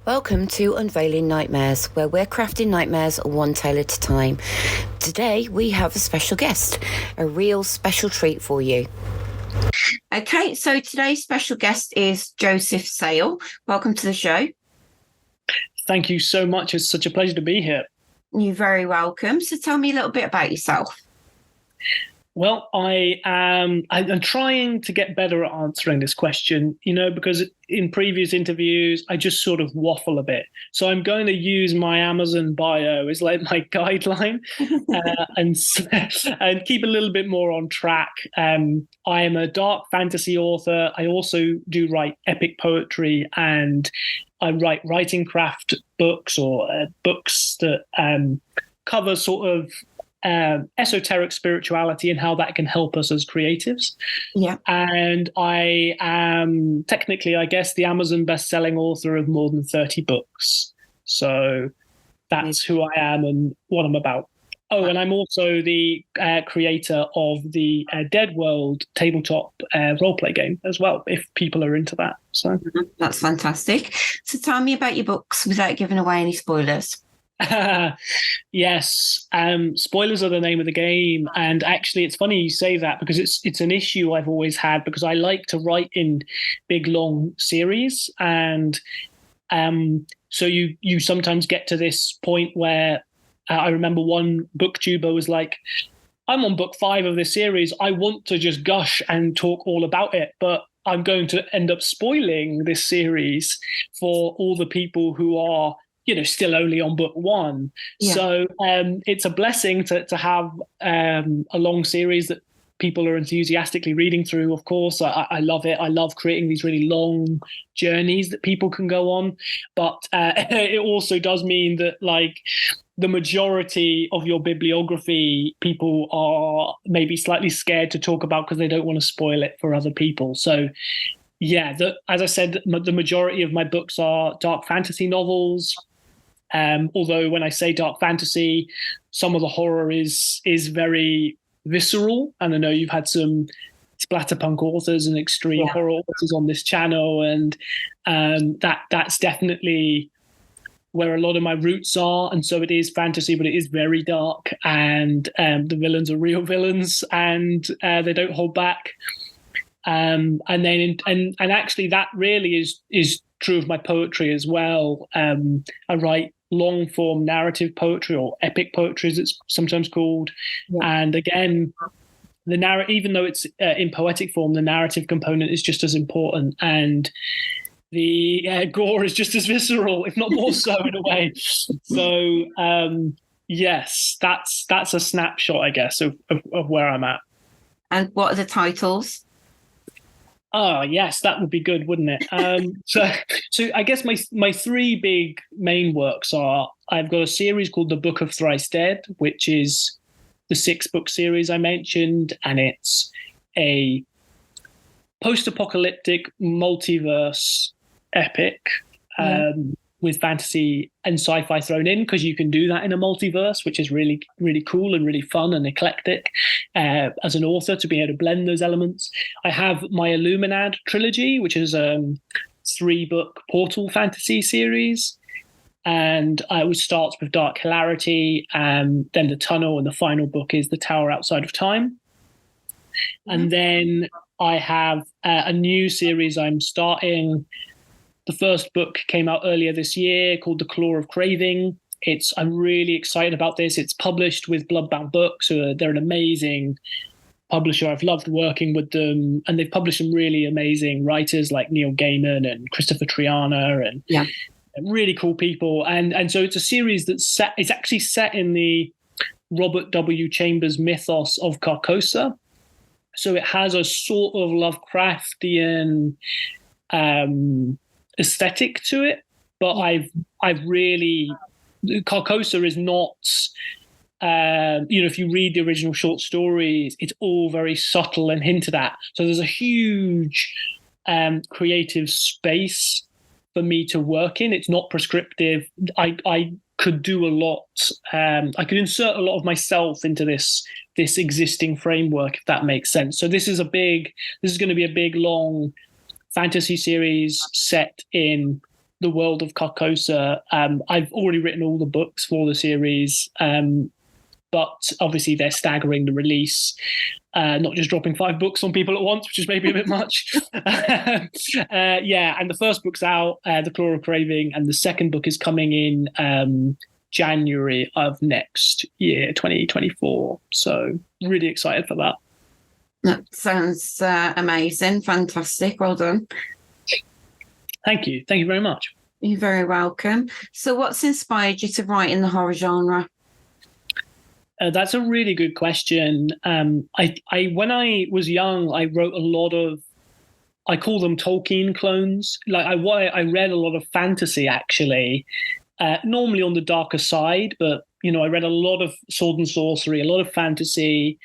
Welcome to Unveiling Nightmares, where we're crafting nightmares one tale at a time. Today we have a special guest, a real special treat for you. Okay, so today's special guest is Joseph Sale. Welcome to the show. Thank you so much. It's such a pleasure to be here. You're very welcome. So tell me a little bit about yourself. Well, I'm trying to get better at answering this question, because in previous interviews, I just sort of waffle a bit. So I'm going to use my Amazon bio as like my guideline and keep a little bit more on track. I am a dark fantasy author. I also do write epic poetry, and I write writing craft books or books that cover sort of esoteric spirituality and how that can help us as creatives. Yeah. And I am technically, I guess, the Amazon best-selling author of more than 30 books. So that's who I am and what I'm about. Oh, and I'm also the creator of the Dead World tabletop roleplay game as well, if people are into that. So that's fantastic. So tell me about your books without giving away any spoilers. Yes, spoilers are the name of the game, and actually it's funny you say that because it's an issue I've always had, because I like to write in big long series, and so you sometimes get to this point where I remember one booktuber was like, I'm on book 5 of this series, I want to just gush and talk all about it, but I'm going to end up spoiling this series for all the people who are still only on book 1. Yeah. So it's a blessing to have a long series that people are enthusiastically reading through. Of course, I love it. I love creating these really long journeys that people can go on. But it also does mean that, like, the majority of your bibliography, people are maybe slightly scared to talk about because they don't want to spoil it for other people. So yeah, as I said, the majority of my books are dark fantasy novels. Although when I say dark fantasy, some of the horror is very visceral. And I know you've had some splatterpunk authors and extreme horror authors on this channel, and that's definitely where a lot of my roots are. And so it is fantasy, but it is very dark, and the villains are real villains, and they don't hold back. And then and actually that really is true of my poetry as well. I write long form narrative poetry, or epic poetry as it's sometimes called. Yeah. And again, the even though it's in poetic form, the narrative component is just as important, and the gore is just as visceral, if not more so in a way. So yes, that's a snapshot, I guess, of where I'm at. And what are the titles? Oh, yes, that would be good, wouldn't it? So I guess my 3 big main works are, I've got a series called The Book of Thrice Dead, which is the 6-book series I mentioned, and it's a post-apocalyptic multiverse epic with fantasy and sci-fi thrown in, because you can do that in a multiverse, which is really, really cool and really fun and eclectic as an author, to be able to blend those elements. I have my Illuminad trilogy, which is a 3-book portal fantasy series. And it starts with Dark Hilarity, then The Tunnel, and the final book is The Tower Outside of Time. And then I have a new series I'm starting. The first book came out earlier this year called The Claw of Craving. I'm really excited about this. It's published with Bloodbound Books. They're an amazing publisher. I've loved working with them, and they've published some really amazing writers like Neil Gaiman and Christopher Triana, and really cool people. And so it's a series that's it's actually set in the Robert W. Chambers mythos of Carcosa. So it has a sort of Lovecraftian aesthetic to it, but I've really, Carcosa is not, if you read the original short stories, it's all very subtle and hinted at. So there's a huge creative space for me to work in. It's not prescriptive. I could do a lot. I could insert a lot of myself into this existing framework, if that makes sense. So this is going to be a big, long fantasy series set in the world of Carcosa. I've already written all the books for the series, but obviously they're staggering the release, not just dropping 5 books on people at once, which is maybe a bit much. And the first book's out, The Claw of Craving, and the second book is coming in January of next year, 2024. So really excited for that. That sounds amazing. Fantastic. Well done. Thank you. Thank you very much. You're very welcome. So what's inspired you to write in the horror genre? That's a really good question. I when I was young, I wrote a lot of, I call them Tolkien clones. Like I read a lot of fantasy, actually, normally on the darker side, but I read a lot of sword and sorcery, a lot of fantasy.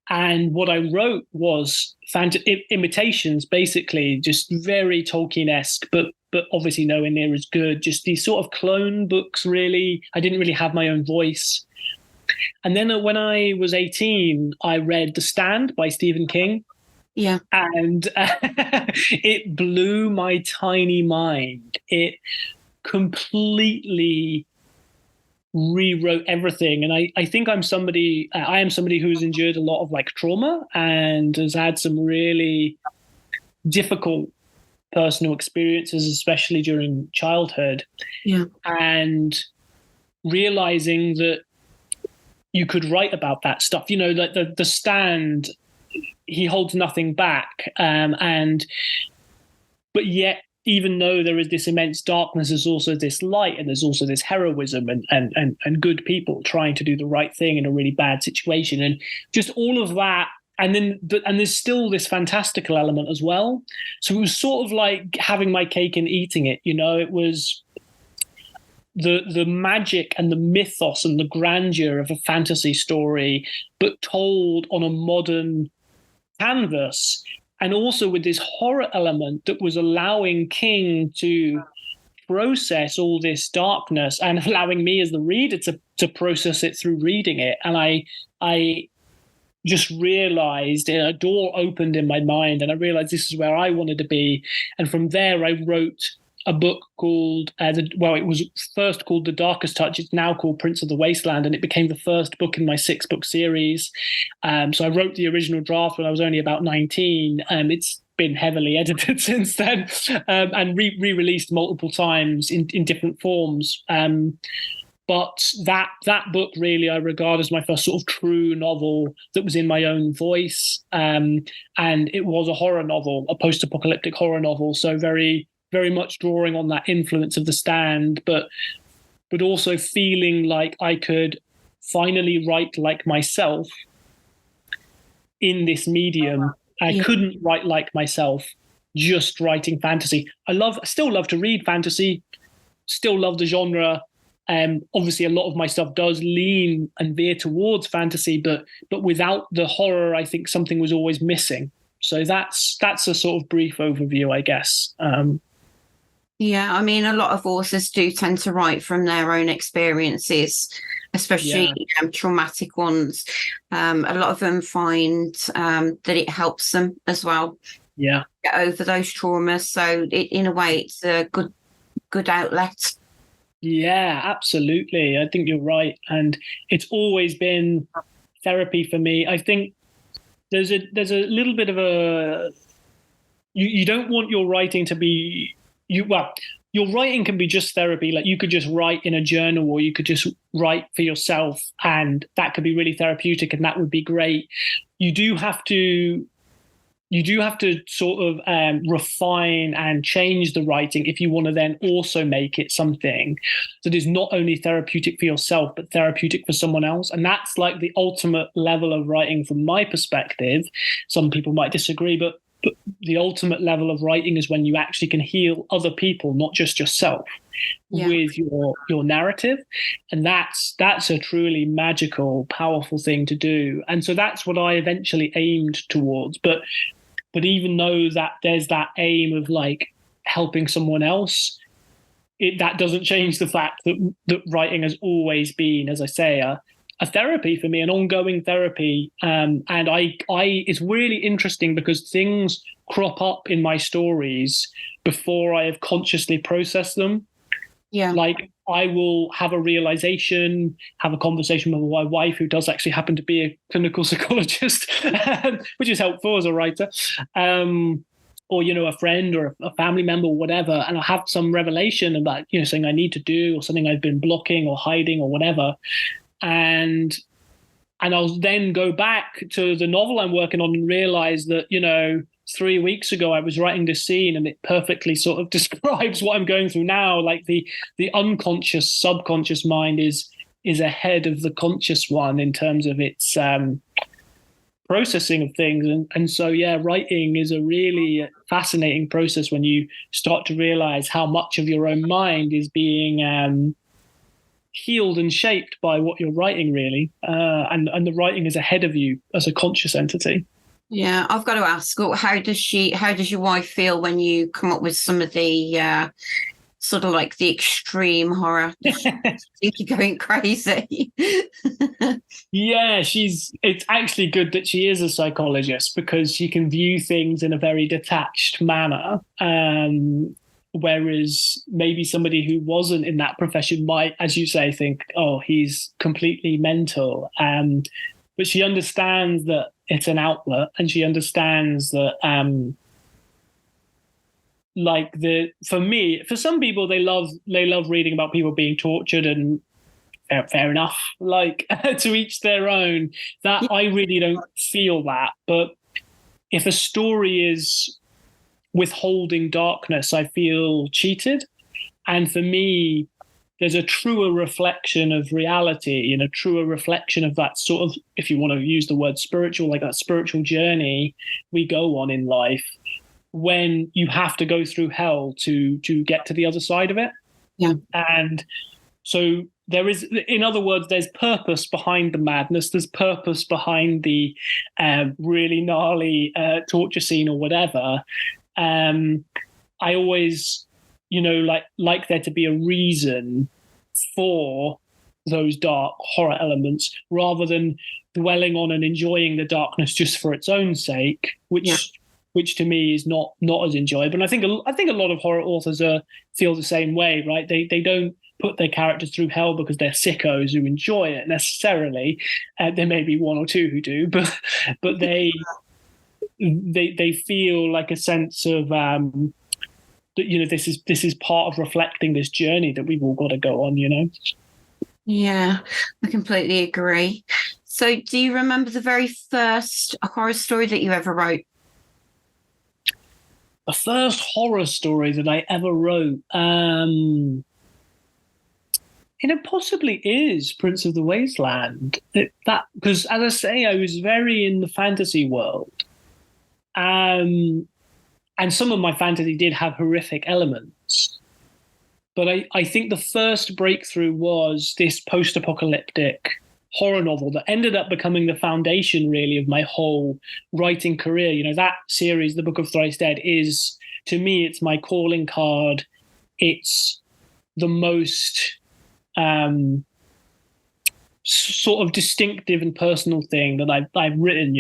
And what I wrote was imitations, basically, just very Tolkien-esque, but obviously nowhere near as good. Just these sort of clone books, really. I didn't really have my own voice. And then when I was 18, I read The Stand by Stephen King. Yeah. And it blew my tiny mind. It completely rewrote everything. And I think I am somebody who's endured a lot of like trauma and has had some really difficult personal experiences, especially during childhood. Yeah. And realizing that you could write about that stuff, like the Stand, he holds nothing back. But yet, even though there is this immense darkness, there's also this light, and there's also this heroism and good people trying to do the right thing in a really bad situation, and just all of that. And there's still this fantastical element as well. So it was sort of like having my cake and eating it. It was the magic and the mythos and the grandeur of a fantasy story, but told on a modern canvas. And also with this horror element that was allowing King to process all this darkness and allowing me as the reader to process it through reading it. And I just realized a door opened in my mind, and I realized this is where I wanted to be. And from there, I wrote a book called, it was first called The Darkest Touch. It's now called Prince of the Wasteland, and it became the first book in my 6-book series. So I wrote the original draft when I was only about 19. It's been heavily edited since then, and re-released multiple times in different forms. But that book really I regard as my first sort of true novel that was in my own voice. And it was a horror novel, a post-apocalyptic horror novel. So very, very much drawing on that influence of The Stand, but also feeling like I could finally write like myself in this medium. I couldn't write like myself just writing fantasy. I still love to read fantasy, still love the genre. Obviously, a lot of my stuff does lean and veer towards fantasy, but without the horror, I think something was always missing. So that's a sort of brief overview, I guess. Yeah, I mean, a lot of authors do tend to write from their own experiences, especially traumatic ones. A lot of them find that it helps them as well. Yeah, get over those traumas. So in a way, it's a good outlet. Yeah, absolutely. I think you're right, and it's always been therapy for me. I think there's a little bit of a you don't want your writing to be your writing can be just therapy. Like you could just write in a journal, or you could just write for yourself, and that could be really therapeutic, and that would be great. You do have to sort of refine and change the writing if you want to then also make it something that is not only therapeutic for yourself, but therapeutic for someone else. And that's like the ultimate level of writing from my perspective. Some people might disagree, but the ultimate level of writing is when you actually can heal other people, not just yourself, with your narrative. And that's a truly magical, powerful thing to do. And so that's what I eventually aimed towards. But even though that there's that aim of like helping someone else, that doesn't change the fact that writing has always been, as I say, a therapy for me, an ongoing therapy. And it's really interesting because things crop up in my stories before I have consciously processed them. Yeah. Like, I will have a realization, have a conversation with my wife, who does actually happen to be a clinical psychologist, which is helpful as a writer, or, a friend or a family member or whatever. And I'll have some revelation about, something I need to do or something I've been blocking or hiding or whatever. And I'll then go back to the novel I'm working on and realize that, 3 weeks ago I was writing this scene and it perfectly sort of describes what I'm going through now. Like the unconscious, subconscious mind is ahead of the conscious one in terms of its processing of things. And so, yeah, writing is a really fascinating process when you start to realize how much of your own mind is being healed and shaped by what you're writing, really. And the writing is ahead of you as a conscious entity. Yeah, I've got to ask, how does your wife feel when you come up with some of the sort of like the extreme horror? I think you're going crazy. Yeah, it's actually good that she is a psychologist, because she can view things in a very detached manner. Whereas maybe somebody who wasn't in that profession might, as you say, think, oh, he's completely mental. But she understands that it's an outlet, and she understands that, for some people, they love reading about people being tortured, and fair enough. Like, to each their own. That I really don't feel that. But if a story is withholding darkness, I feel cheated. And for me, there's a truer reflection of reality and a truer reflection of that sort of, if you want to use the word spiritual, like that spiritual journey we go on in life, when you have to go through hell to get to the other side of it. Yeah. And so there is, in other words, there's purpose behind the madness. There's purpose behind the really gnarly torture scene or whatever. I always, like there to be a reason for those dark horror elements, rather than dwelling on and enjoying the darkness just for its own sake, which to me is not as enjoyable. And I think a lot of horror authors feel the same way, right? They don't put their characters through hell because they're sickos who enjoy it necessarily. There may be one or two who do, but they feel like a sense of that, this is part of reflecting this journey that we've all got to go on. Yeah, I completely agree. So, do you remember the very first horror story that you ever wrote? The first horror story that I ever wrote, it possibly is Prince of the Wasteland. Because, as I say, I was very in the fantasy world. And some of my fantasy did have horrific elements. But I think the first breakthrough was this post-apocalyptic horror novel that ended up becoming the foundation, really, of my whole writing career. That series, The Book of Thrice Dead, is, to me, it's my calling card. It's the most sort of distinctive and personal thing that I've written.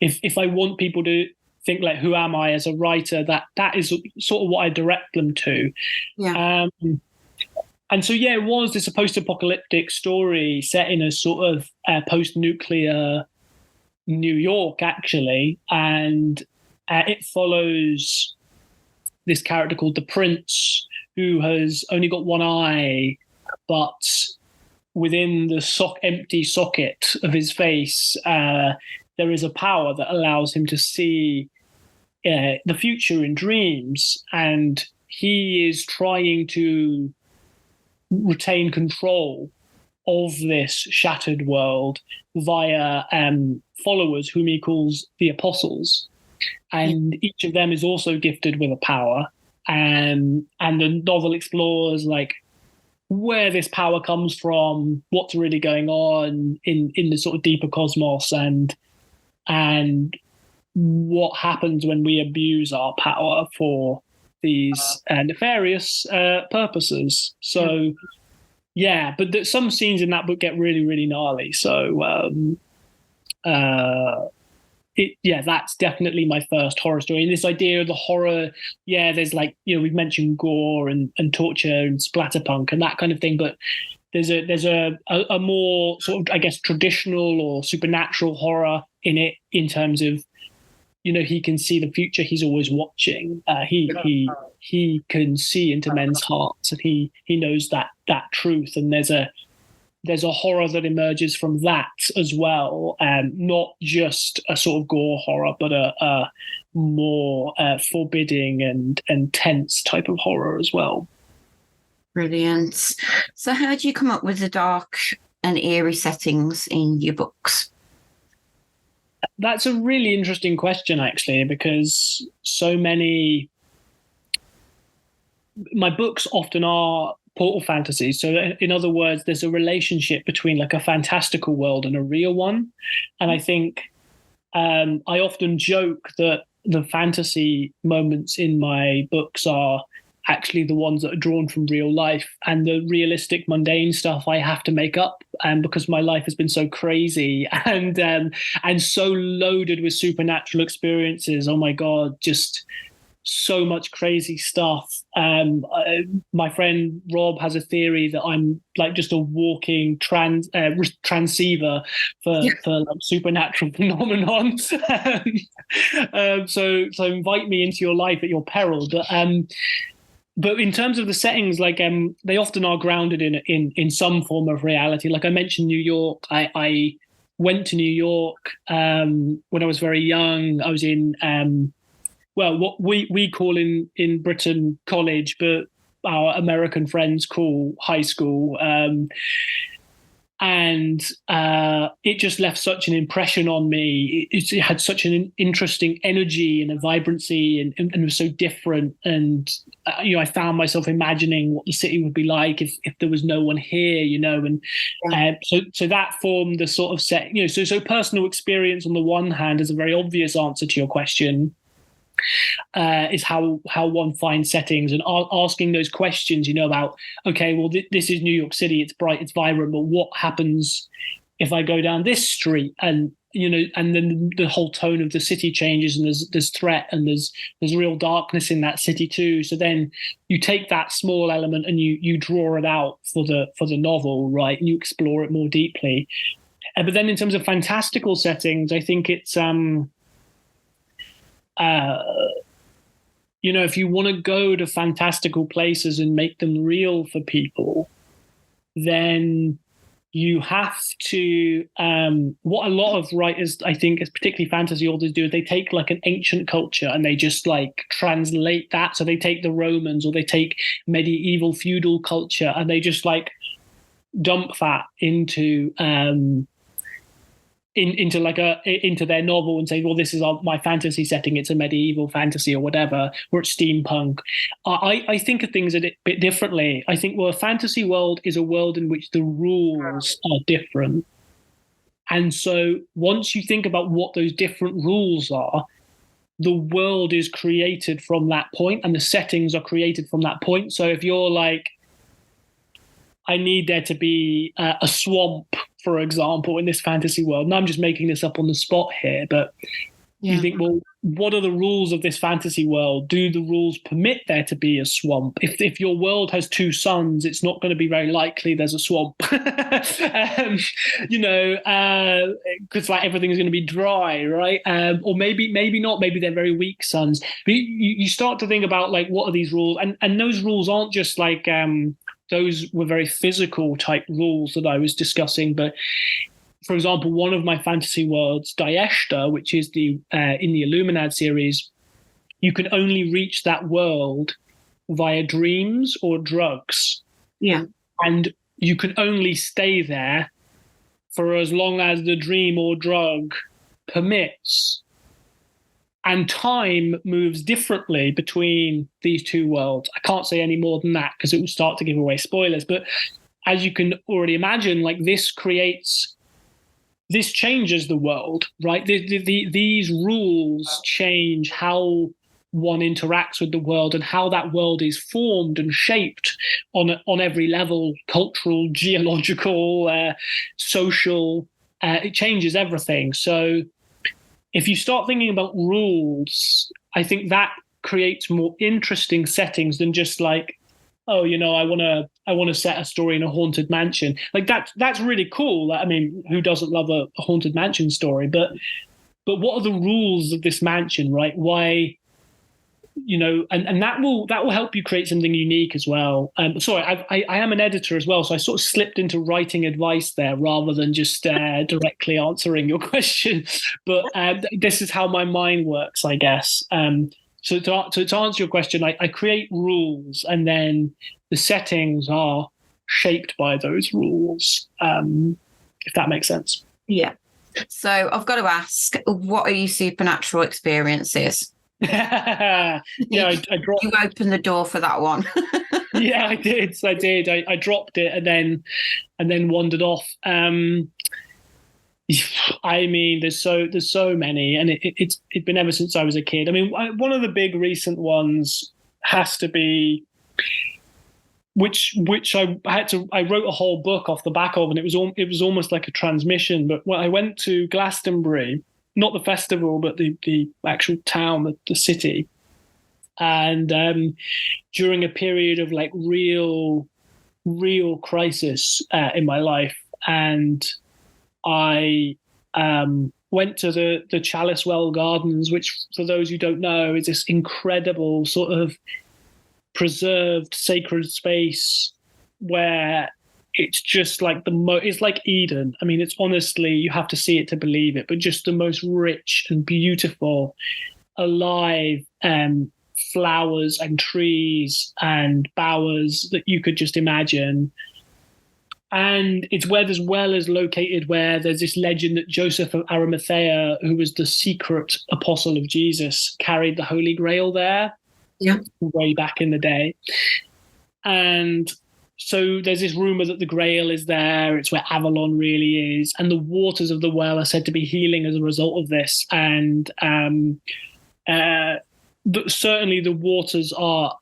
If I want people to think, like, who am I as a writer, that is sort of what I direct them to. Yeah. And so, yeah, it was this post-apocalyptic story set in a sort of post-nuclear New York, actually. And it follows this character called the Prince, who has only got one eye, but within the empty socket of his face, there is a power that allows him to see the future in dreams. And he is trying to retain control of this shattered world via followers whom he calls the apostles. And each of them is also gifted with a power. And the novel explores, like, where this power comes from, what's really going on in the sort of deeper cosmos, and what happens when we abuse our power for these nefarious purposes. So, yeah, but some scenes in that book get really, really gnarly. So, that's definitely my first horror story. And this idea of the horror, there's like, we've mentioned gore and torture and splatterpunk and that kind of thing, but there's a more sort of, I guess, traditional or supernatural horror in it, in terms of, he can see the future. He's always watching. He can see into men's hearts, and he knows that truth. And there's a horror that emerges from that as well, not just a sort of gore horror, but a more forbidding and tense type of horror as well. Brilliant. So how do you come up with the dark and eerie settings in your books? That's a really interesting question, actually, because my books often are portal fantasies. So in other words, there's a relationship between like a fantastical world and a real one. And I think I often joke that the fantasy moments in my books are actually the ones that are drawn from real life, and the realistic mundane stuff I have to make up, because my life has been so crazy and so loaded with supernatural experiences. Oh my God, just so much crazy stuff. My friend Rob has a theory that I'm like just a walking transceiver for like supernatural phenomenon. So invite me into your life at your peril. But in terms of the settings, like they often are grounded in some form of reality. Like I mentioned, New York. I went to New York when I was very young. I was in what we call in Britain college, but our American friends call high school. And it just left such an impression on me. It had such an interesting energy and a vibrancy, and it was so different. And I found myself imagining what the city would be like if there was no one here, and so that formed the sort of set. So personal experience on the one hand is a very obvious answer to your question. Is how one finds settings, and asking those questions, about, okay, well, this is New York City, it's bright, it's vibrant, but what happens if I go down this street? And and then the whole tone of the city changes, and there's threat, and there's real darkness in that city too. So then you take that small element and you draw it out for the novel, right? And you explore it more deeply. But then in terms of fantastical settings, I think it's if you want to go to fantastical places and make them real for people, then you have to, what a lot of writers, I think, particularly fantasy authors do, is they take like an ancient culture and they just like translate that. So they take the Romans, or they take medieval feudal culture, and they just like dump that into their novel and say, well, this is my fantasy setting. It's a medieval fantasy or whatever, or it's steampunk. I think of things a bit differently. I think, well, a fantasy world is a world in which the rules are different. And so once you think about what those different rules are, the world is created from that point, and the settings are created from that point. So if you're like, I need there to be a swamp, for example, in this fantasy world. And I'm just making this up on the spot here, but you think, well, what are the rules of this fantasy world? Do the rules permit there to be a swamp? If your world has two suns, it's not going to be very likely there's a swamp, because like everything's going to be dry, right? Or maybe not. Maybe they're very weak suns. But you start to think about like, what are these rules? And those rules aren't just like those were very physical type rules that I was discussing, but for example, one of my fantasy worlds, Dieshta, which is in the Illuminad series, you can only reach that world via dreams or drugs. Yeah. And you can only stay there for as long as the dream or drug permits. And time moves differently between these two worlds. I can't say any more than that because it will start to give away spoilers. But as you can already imagine, like this changes the world, right? These rules change how one interacts with the world and how that world is formed and shaped on every level: cultural, geological, social. It changes everything. So if you start thinking about rules, I think that creates more interesting settings than just like, oh, I want to set a story in a haunted mansion. Like that's really cool. I mean, who doesn't love a haunted mansion story? But what are the rules of this mansion, right? Why, and that will help you create something unique as well. Sorry, I am an editor as well, so I sort of slipped into writing advice there rather than just directly answering your question. But this is how my mind works, I guess. So to answer your question, I create rules, and then the settings are shaped by those rules, if that makes sense. Yeah. So I've got to ask, what are your supernatural experiences? I dropped. You opened the door for that one. Yeah, I did. I dropped it and then wandered off. I mean, there's so many, and it's been ever since I was a kid. I mean, one of the big recent ones has to be, which I wrote a whole book off the back of, and it was almost like a transmission. But when I went to Glastonbury, not the festival, but the actual town, the city, and during a period of like real crisis in my life, and I went to the Chalice Well Gardens, which, for those who don't know, is this incredible sort of preserved sacred space where it's just like it's like Eden. I mean, it's honestly, you have to see it to believe it, but just the most rich and beautiful, alive flowers and trees and bowers that you could just imagine. And it's as well as located where there's this legend that Joseph of Arimathea, who was the secret apostle of Jesus, carried the Holy Grail there. Yeah, way back in the day. And so there's this rumor that the Grail is there. It's where Avalon really is. And the waters of the well are said to be healing as a result of this. And certainly the waters are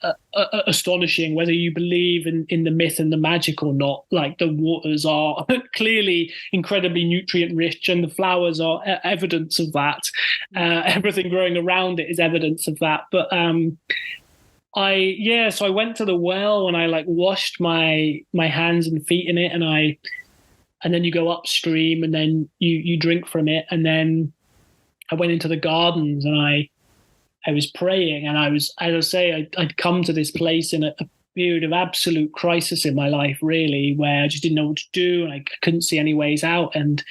astonishing, whether you believe in the myth and the magic or not. Like, the waters are clearly incredibly nutrient rich, and the flowers are evidence of that. Everything growing around it is evidence of that. But so I went to the well and I like washed my hands and feet in it, and then you go upstream and then you drink from it, and then I went into the gardens and I was praying, and I'd come to this place in a period of absolute crisis in my life, really, where I just didn't know what to do and I couldn't see any ways out. And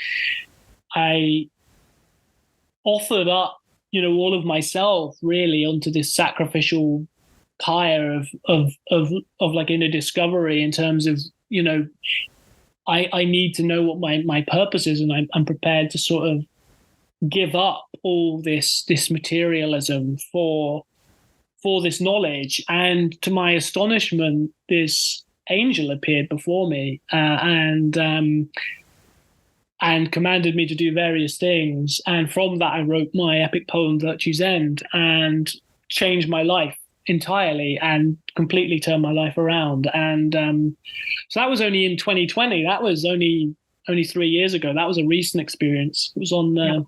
I offered up, all of myself really onto this sacrificial pyre of like inner discovery, in terms of, I need to know what my purpose is, and I'm prepared to sort of give up all this materialism for this knowledge. And to my astonishment, this angel appeared before me and commanded me to do various things. And from that, I wrote my epic poem, Virtue's End, and changed my life entirely and completely turned my life around. And so that was only in 2020. That was only 3 years ago. That was a recent experience. It was on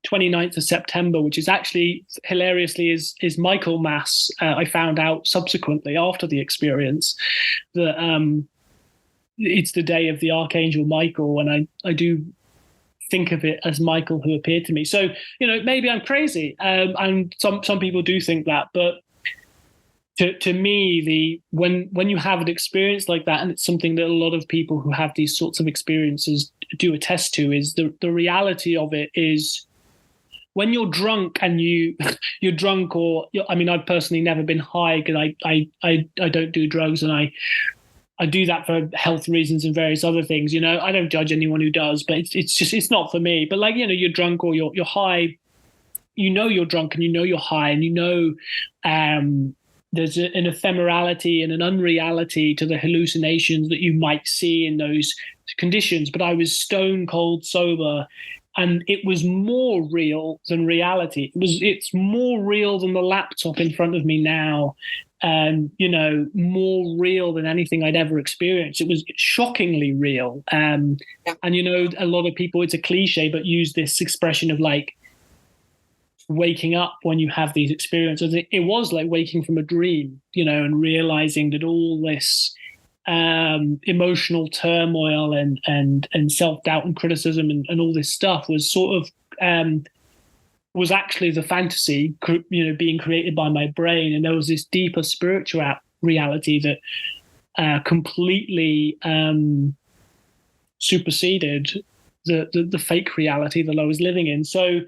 29th of September, which is actually, hilariously, is Michaelmas. I found out subsequently after the experience that it's the day of the Archangel Michael, and I do think of it as Michael who appeared to me. So, maybe I'm crazy, and some people do think that, but to me, when you have an experience like that, and it's something that a lot of people who have these sorts of experiences do attest to, is the reality of it is, when you're drunk and you're drunk, or I've personally never been high because I don't do drugs, and I do that for health reasons and various other things. I don't judge anyone who does, but it's not for me. But you're drunk or you're high, you're drunk and you're high, and there's an ephemerality and an unreality to the hallucinations that you might see in those conditions. But I was stone cold sober, and it was more real than reality. It's more real than the laptop in front of me now, and more real than anything I'd ever experienced. It was shockingly real. And a lot of people, it's a cliche, but use this expression of like, waking up when you have these experiences. It was like waking from a dream, and realizing that all this emotional turmoil and self-doubt and criticism and all this stuff was sort of was actually the fantasy, being created by my brain. And there was this deeper spiritual reality that completely superseded the fake reality that I was living in. So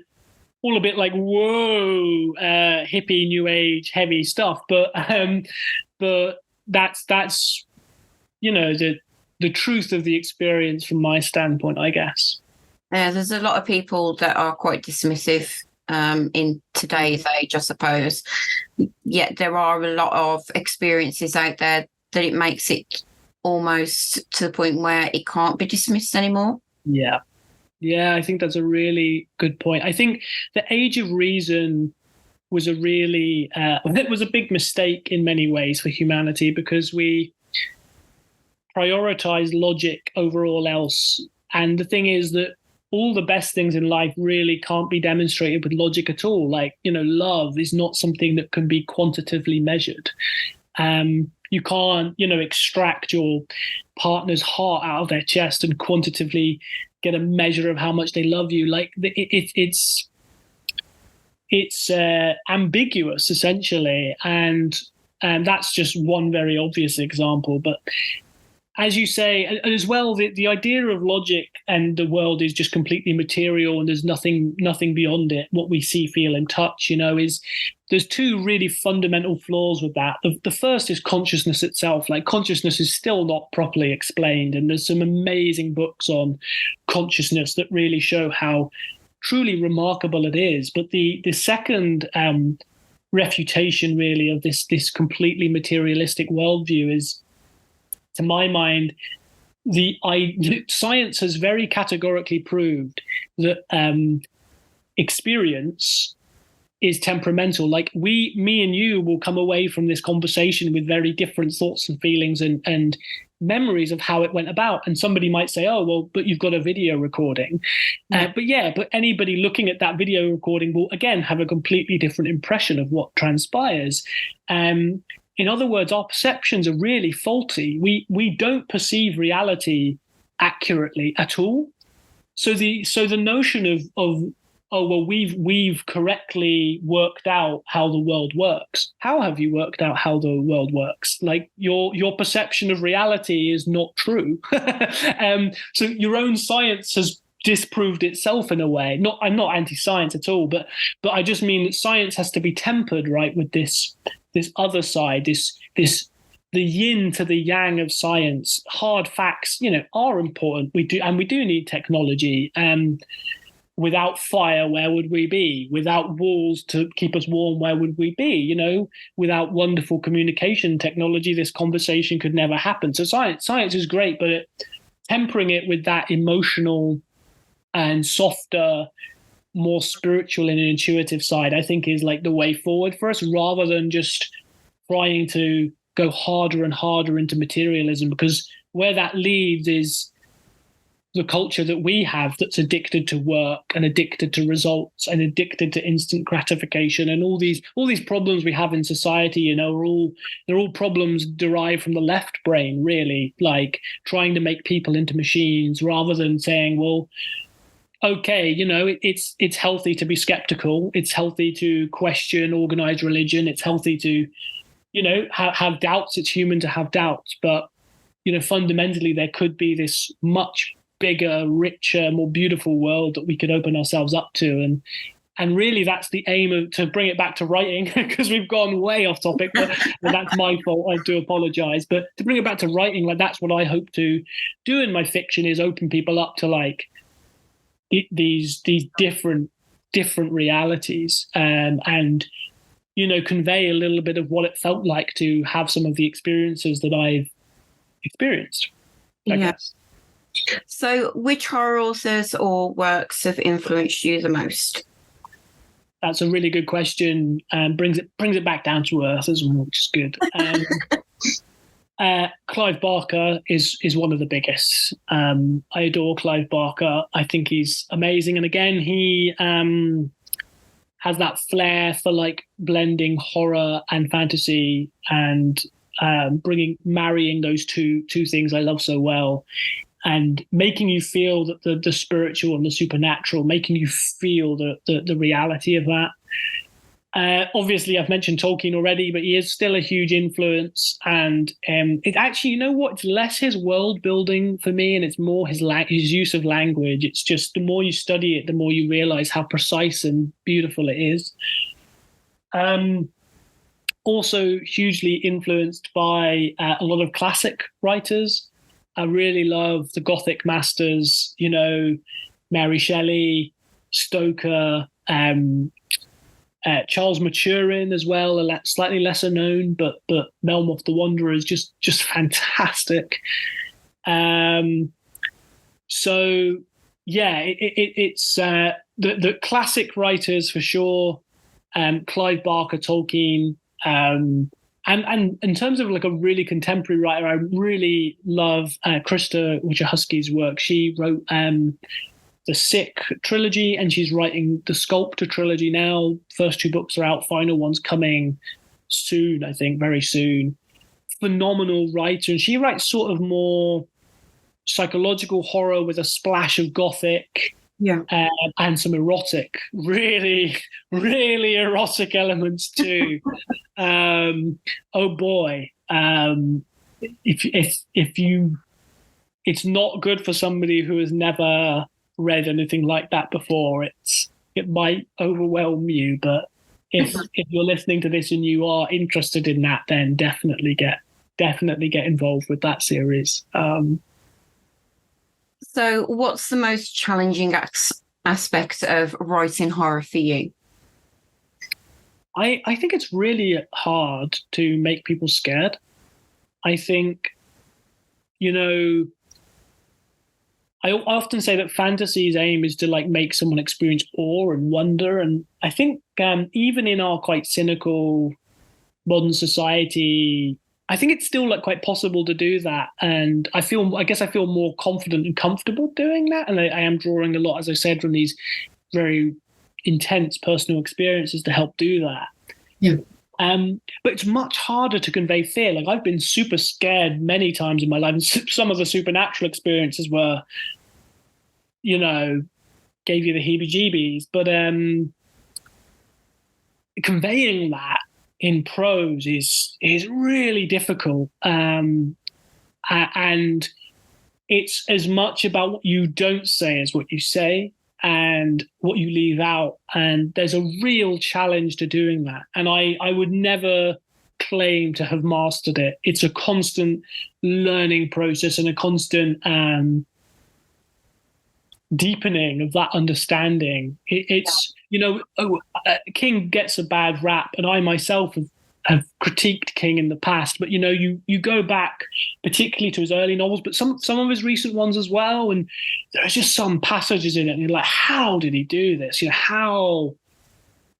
all a bit like, whoa, hippie, new age, heavy stuff. But that's the truth of the experience from my standpoint, I guess. There's a lot of people that are quite dismissive in today's age, I suppose. Yet there are a lot of experiences out there that it makes it almost to the point where it can't be dismissed anymore. Yeah. Yeah, I think that's a really good point. I think the age of reason was it was a big mistake in many ways for humanity, because we prioritize logic over all else. And the thing is that all the best things in life really can't be demonstrated with logic at all. Like, love is not something that can be quantitatively measured. You can't, extract your partner's heart out of their chest and quantitatively get a measure of how much they love you. Like it's ambiguous, essentially, and that's just one very obvious example. But as you say, as well, the idea of logic and the world is just completely material and there's nothing beyond it. What we see, feel, and touch, is there's two really fundamental flaws with that. The first is consciousness itself. Like, consciousness is still not properly explained, and there's some amazing books on consciousness that really show how truly remarkable it is. But the second refutation, really, of this completely materialistic worldview is, to my mind, science has very categorically proved that experience is temperamental. Like, me and you will come away from this conversation with very different thoughts and feelings and memories of how it went about. And somebody might say, oh, well, but you've got a video recording. But anybody looking at that video recording will, again, have a completely different impression of what transpires. In other words, our perceptions are really faulty. We don't perceive reality accurately at all. So the notion of oh, well, we've correctly worked out how the world works. How have you worked out how the world works? Like, your perception of reality is not true. So your own science has disproved itself in a way. I'm not anti-science at all, but I just mean that science has to be tempered, right, with this other side, the yin to the yang of science. Hard facts, are important. We do need technology. Without fire, where would we be? Without walls to keep us warm, where would we be? Without wonderful communication technology, this conversation could never happen. So science is great, but tempering it with that emotional and softer, more spiritual and intuitive side, I think, is like the way forward for us, rather than just trying to go harder and harder into materialism, because where that leads is the culture that we have, that's addicted to work and addicted to results and addicted to instant gratification, and all these problems we have in society, they're all problems derived from the left brain, really, like trying to make people into machines, rather than saying, well, okay, it's healthy to be skeptical. It's healthy to question organized religion. It's healthy to, have doubts. It's human to have doubts. But, fundamentally, there could be this much bigger, richer, more beautiful world that we could open ourselves up to. And really, that's the aim of, to bring it back to writing, because we've gone way off topic, but that's my fault. I do apologize. But to bring it back to writing, like, that's what I hope to do in my fiction, is open people up to, like, these different realities, and convey a little bit of what it felt like to have some of the experiences that I've experienced, I guess. So which horror authors or works have influenced you the most? That's a really good question, and brings it back down to earth as well, which is good. Clive Barker is one of the biggest. I adore Clive Barker. I think he's amazing. And again, has that flair for like blending horror and fantasy and marrying those two things I love so well, and making you feel that the spiritual and the supernatural, making you feel the reality of that. Obviously, I've mentioned Tolkien already, but he is still a huge influence. And it actually, you know what? It's less his world building for me, and it's more his use of language. It's just the more you study it, the more you realize how precise and beautiful it is. Also, hugely influenced by a lot of classic writers. I really love the Gothic masters, you know, Mary Shelley, Stoker, Charles Maturin as well, slightly lesser known, but Melmoth the Wanderer is just fantastic. So yeah, it's the classic writers for sure. Clive Barker, Tolkien, and in terms of like a really contemporary writer, I really love Krista Wachowski's work. She wrote the Sick trilogy, and she's writing the Sculptor trilogy now. First two books are out, final one's coming soon, I think, very soon. Phenomenal writer, and she writes sort of more psychological horror with a splash of gothic, and some erotic, really, really erotic elements too. Oh boy, if you, it's not good for somebody who has never read anything like that before. It might overwhelm you, but if you're listening to this and you are interested in that, then definitely get involved with that series. So what's the most challenging aspect of writing horror for you? I think it's really hard to make people scared. I think, you know, I often say that fantasy's aim is to like make someone experience awe and wonder. And I think even in our quite cynical modern society, I think it's still like quite possible to do that. And I guess I feel more confident and comfortable doing that. And I am drawing a lot, as I said, from these very intense personal experiences to help do that. Yeah. But it's much harder to convey fear. Like I've been super scared many times in my life. And some of the supernatural experiences were, you know, gave you the heebie-jeebies. But conveying that in prose is really difficult. And it's as much about what you don't say as what you say and what you leave out. And there's a real challenge to doing that. And I would never claim to have mastered it. It's a constant learning process and a constant deepening of that understanding. It's, you know, King gets a bad rap, and I myself have critiqued King in the past, but you know, you go back particularly to his early novels, but some of his recent ones as well, and there's just some passages in it, and you're like, how did he do this? You know, how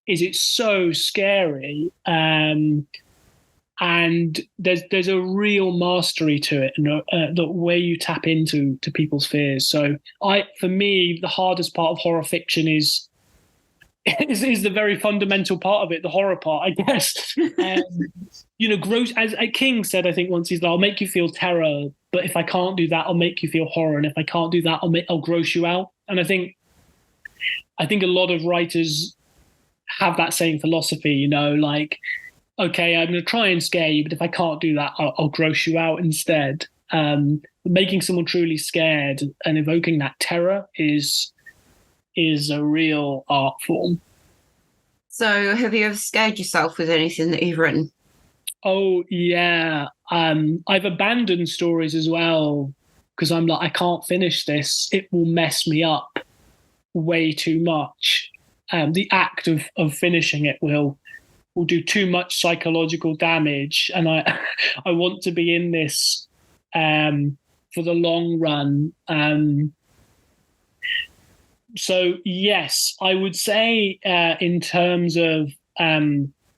is it so scary? And there's a real mastery to it, and the way you tap into people's fears. So for me, the hardest part of horror fiction is the very fundamental part of it, the horror part, I guess. You know, gross, as King said, I think once, he's like, I'll make you feel terror, but if I can't do that, I'll make you feel horror, and if I can't do that, I'll gross you out. And I think a lot of writers have that same philosophy, you know, like, okay, I'm going to try and scare you, but if I can't do that, I'll gross you out instead. Making someone truly scared and evoking that terror is a real art form. So have you ever scared yourself with anything that you've written? Oh, yeah. I've abandoned stories as well because I'm like, I can't finish this. It will mess me up way too much. The act of finishing it will do too much psychological damage. And I want to be in this for the long run. So yes, I would say in terms of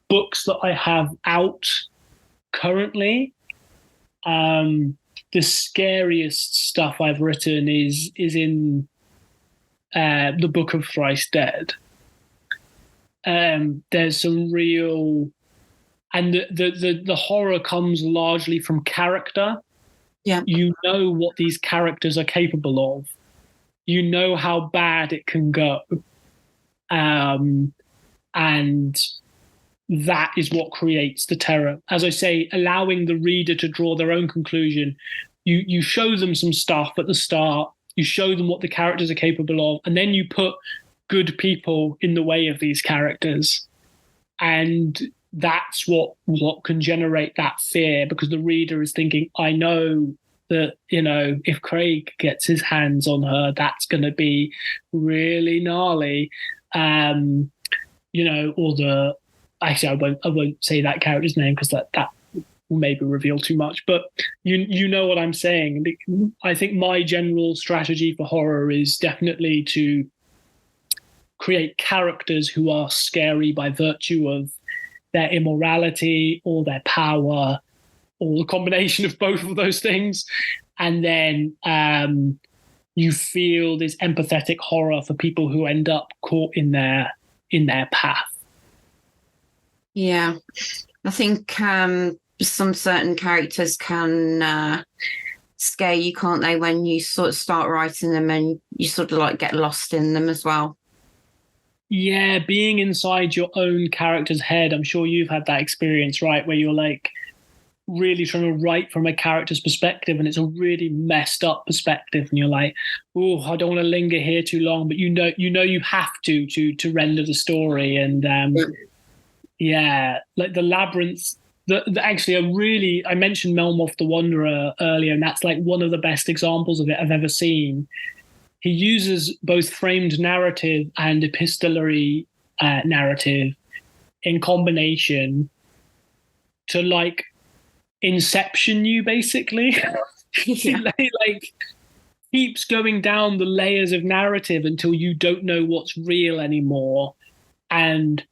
books that I have out currently, the scariest stuff I've written is in the book of Thrice Dead. There's some real, and the horror comes largely from character. Yeah. You know what these characters are capable of. You know how bad it can go. And that is what creates the terror. As I say, allowing the reader to draw their own conclusion. You show them some stuff at the start. You show them what the characters are capable of, and then you put good people in the way of these characters. And that's what can generate that fear, because the reader is thinking, I know that, if Craig gets his hands on her, that's going to be really gnarly. Or actually, I won't say that character's name because that will maybe reveal too much. But you know what I'm saying. I think my general strategy for horror is definitely to create characters who are scary by virtue of their immorality or their power, or the combination of both of those things. And then you feel this empathetic horror for people who end up caught in their path. Yeah. I think some certain characters can scare you, can't they, when you sort of start writing them and you sort of like get lost in them as well. Yeah, being inside your own character's head. I'm sure you've had that experience, right? Where you're like really trying to write from a character's perspective, and it's a really messed up perspective, and you're like, oh, I don't want to linger here too long, but you have to render the story. And like the labyrinth. Actually, I mentioned Melmoth the Wanderer earlier, and that's like one of the best examples of it I've ever seen. He uses both framed narrative and epistolary narrative in combination to like inception you, basically. He like keeps going down the layers of narrative until you don't know what's real anymore, and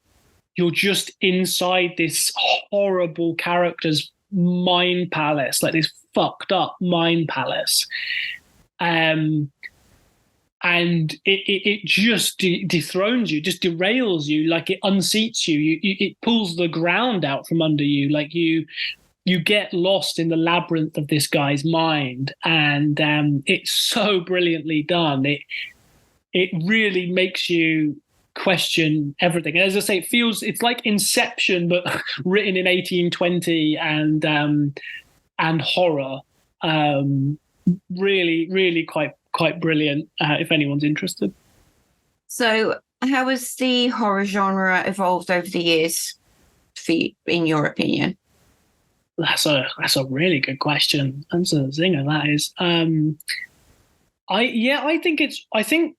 you're just inside this horrible character's mind palace, like this fucked up mind palace. And it just dethrones you, just derails you, like it unseats you. It pulls the ground out from under you, like you get lost in the labyrinth of this guy's mind. And it's so brilliantly done. It really makes you question everything. And as I say, it's like Inception, but written in 1820 and horror. Really, really quite brilliant, if anyone's interested. So how has the horror genre evolved over the years, in your opinion? That's a really good question. That's a zinger, that is. I think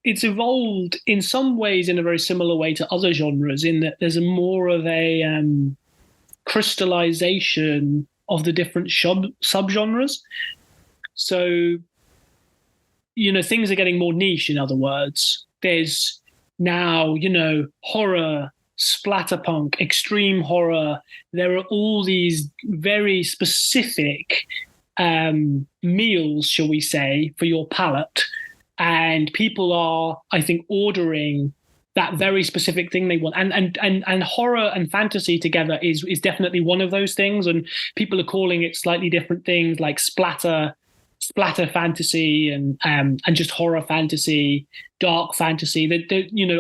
it's evolved in some ways in a very similar way to other genres, in that there's more of a crystallization of the different subgenres. So, things are getting more niche, in other words. There's now, horror, splatterpunk, extreme horror. There are all these very specific meals, shall we say, for your palate. And people are, I think, ordering that very specific thing they want. And horror and fantasy together is definitely one of those things. And people are calling it slightly different things, like splatter fantasy and just horror fantasy, dark fantasy.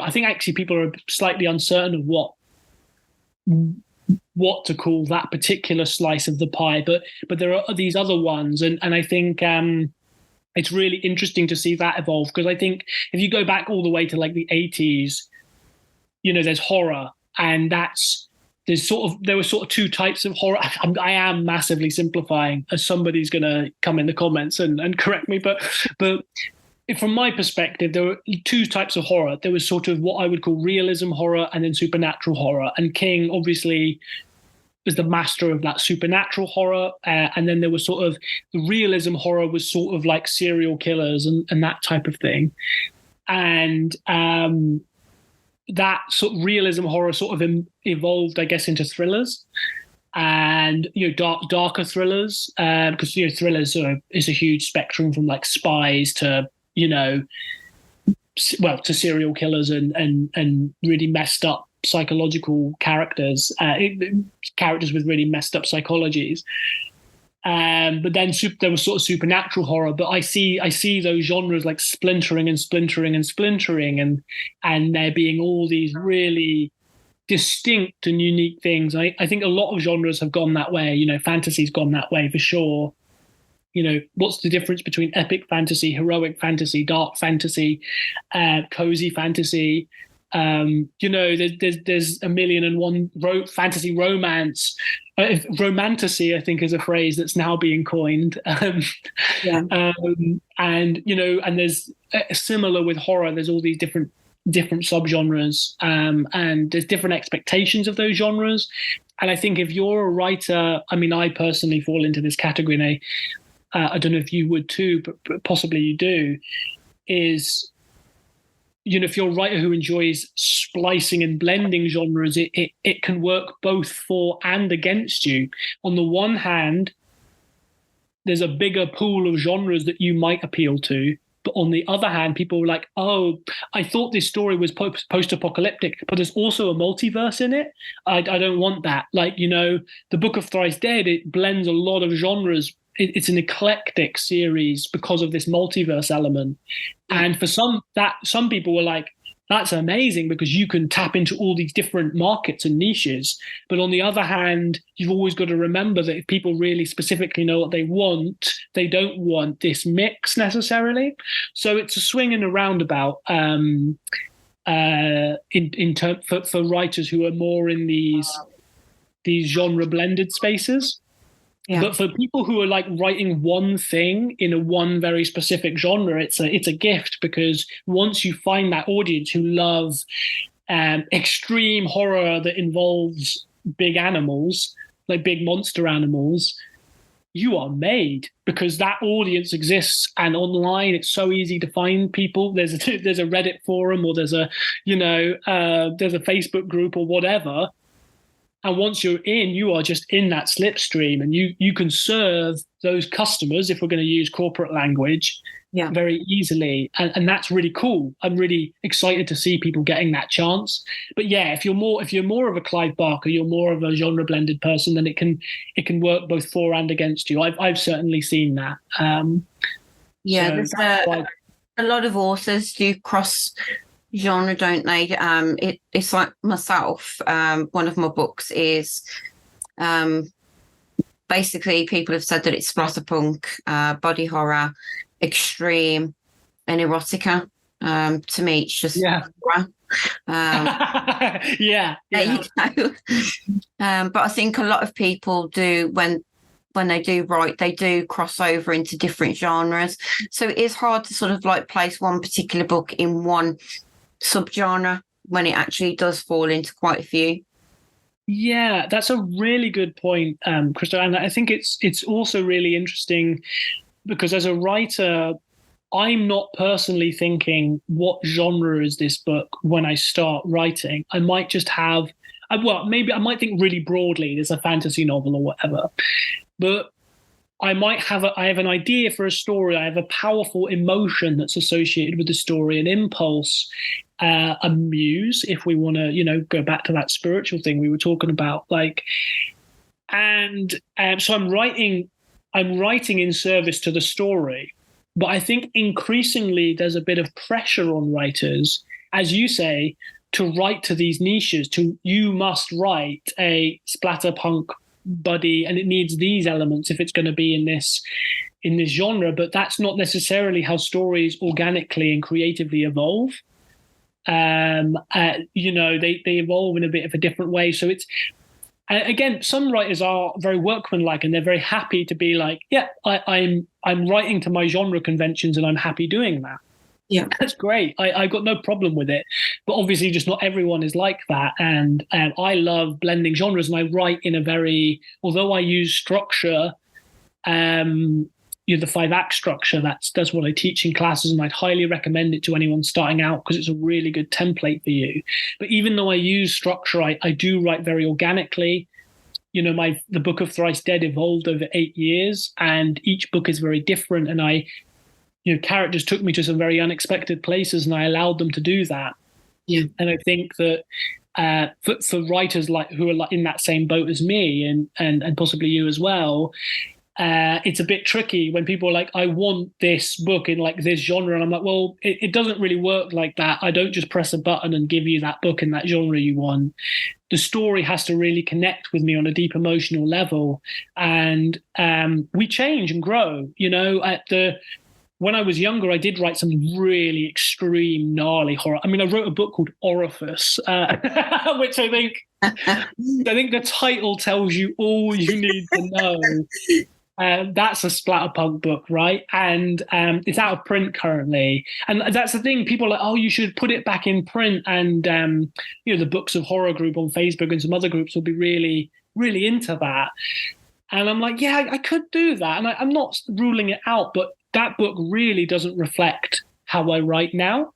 I think actually people are slightly uncertain of what to call that particular slice of the pie. But there are these other ones, and I think it's really interesting to see that evolve, because I think if you go back all the way to like the 80s, there's horror, and there were sort of two types of horror. I am massively simplifying, as somebody's going to come in the comments and correct me. But from my perspective, there were two types of horror. There was sort of what I would call realism horror and then supernatural horror. And King obviously was the master of that supernatural horror. And then there was sort of the realism horror was sort of like serial killers and that type of thing. And that sort of realism horror sort of evolved, I guess, into thrillers and darker thrillers, because thrillers is a huge spectrum, from like spies to to serial killers and really messed up psychological characters, characters with really messed up psychologies. But then there was sort of supernatural horror. But I see those genres like splintering and splintering and splintering, and there being all these really distinct and unique things. I think a lot of genres have gone that way. Fantasy's gone that way for sure. What's the difference between epic fantasy, heroic fantasy, dark fantasy, cozy fantasy? There's a million and one fantasy romance. Romantasy, I think, is a phrase that's now being coined. And there's similar with horror. There's all these different subgenres, and there's different expectations of those genres. And I think if you're a writer, I personally fall into this category, and I don't know if you would too, but possibly you do, is, if you're a writer who enjoys splicing and blending genres, it can work both for and against you. On the one hand, there's a bigger pool of genres that you might appeal to. But on the other hand, people were like, oh, I thought this story was post-apocalyptic, but there's also a multiverse in it. I don't want that. The Book of Thrice Dead, it blends a lot of genres. It's an eclectic series because of this multiverse element. And for some people were like, that's amazing because you can tap into all these different markets and niches. But on the other hand, you've always got to remember that if people really specifically know what they want, they don't want this mix necessarily. So it's a swing and a roundabout for writers who are more in these genre blended spaces. Yeah. But for people who are like writing one thing in a one very specific genre, it's a gift, because once you find that audience who love extreme horror that involves big animals, like big monster animals, you are made, because that audience exists. And online, it's so easy to find people. There's a Reddit forum, or there's a Facebook group or whatever. And once you're in, you are just in that slipstream, and you can serve those customers, if we're going to use corporate language, very easily. And that's really cool. I'm really excited to see people getting that chance. But yeah, if you're more of a Clive Barker, you're more of a genre blended person, then it can work both for and against you. I've certainly seen that. There's a lot of authors do cross genre, don't they? It's like myself. One of my books is basically, people have said that it's splatterpunk, body horror, extreme, and erotica. To me, it's just horror. There you go. But I think a lot of people do, when they do write, they do cross over into different genres. So it is hard to sort of like place one particular book in one subgenre when it actually does fall into quite a few. Yeah, that's a really good point, Krista. And I think it's also really interesting because as a writer, I'm not personally thinking, what genre is this book when I start writing? I might just have, maybe I might think really broadly, there's a fantasy novel or whatever. But I have an idea for a story. I have a powerful emotion that's associated with the story, an impulse, a muse, if we want to, go back to that spiritual thing we were talking about. So I'm writing in service to the story. But I think increasingly there's a bit of pressure on writers, as you say, to write to these niches. You must write a splatterpunk buddy, and it needs these elements if it's going to be in this genre. But that's not necessarily how stories organically and creatively evolve. They evolve in a bit of a different way. So it's, again, some writers are very workmanlike, and they're very happy to be like, I'm writing to my genre conventions, and I'm happy doing that. Yeah, that's great. I've got no problem with it. But obviously, just not everyone is like that. And I love blending genres, and I write in a very, although I use structure, the 5-act structure, that's what I teach in classes, and I'd highly recommend it to anyone starting out because it's a really good template for you. But even though I use structure, I do write very organically. The Book of Thrice Dead evolved over 8 years, and each book is very different. And characters took me to some very unexpected places, and I allowed them to do that. Yeah. And I think that for writers like who are like in that same boat as me, and possibly you as well, it's a bit tricky when people are like, I want this book in like this genre. And I'm like, well, it doesn't really work like that. I don't just press a button and give you that book in that genre you want. The story has to really connect with me on a deep emotional level. And we change and grow, when I was younger, I did write some really extreme, gnarly horror. I mean, I wrote a book called Orifice, which I think the title tells you all you need to know. That's a splatterpunk book, right? And it's out of print currently. And that's the thing. People are like, oh, you should put it back in print. And, the Books of Horror group on Facebook and some other groups will be really, really into that. And I'm like, yeah, I could do that. And I'm not ruling it out, but that book really doesn't reflect how I write now.